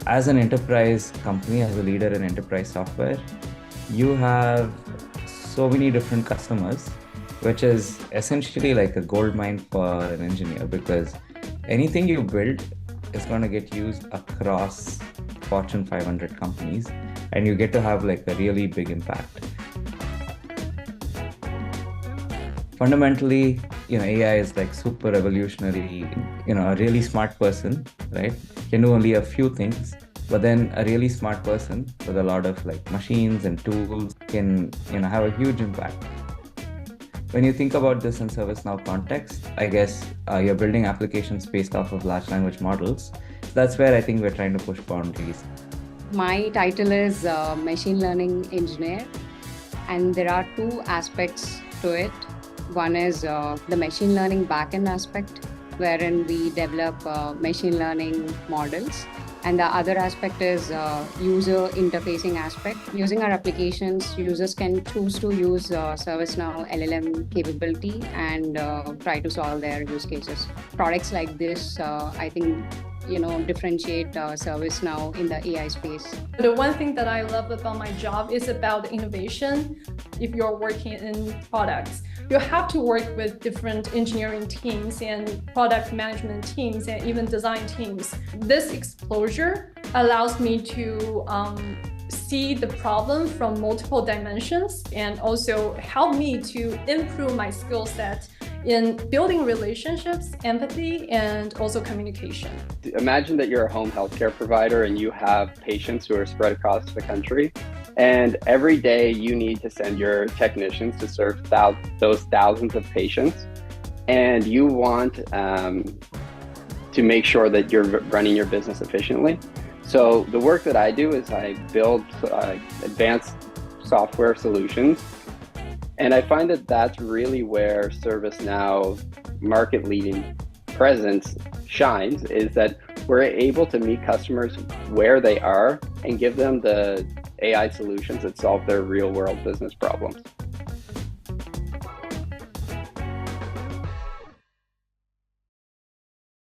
as an enterprise company, as a leader in enterprise software, you have so many different customers, which is essentially like a gold mine for an engineer because anything you build is going to get used across Fortune 500 companies, and you get to have like a really big impact. Fundamentally, AI is like super revolutionary. A really smart person, right, can do only a few things, but then a really smart person with a lot of like machines and tools can, have a huge impact. When you think about this in ServiceNow context, I guess you're building applications based off of large language models. That's where I think we're trying to push boundaries. My title is machine learning engineer, and there are two aspects to it. One is the machine learning backend aspect, wherein we develop machine learning models. And the other aspect is user interfacing aspect. Using our applications, users can choose to use ServiceNow LLM capability and try to solve their use cases. Products like this, I think, differentiate ServiceNow in the AI space. The one thing that I love about my job is about innovation. If you're working in products, you have to work with different engineering teams and product management teams and even design teams. This exposure allows me to see the problem from multiple dimensions and also help me to improve my skill set in building relationships, empathy, and also communication. Imagine that you're a home healthcare provider and you have patients who are spread across the country. And every day you need to send your technicians to serve those thousands of patients. And you want to make sure that you're running your business efficiently. So the work that I do is I build advanced software solutions. And I find that that's really where ServiceNow market-leading presence shines, is that we're able to meet customers where they are and give them the AI solutions that solve their real-world business problems.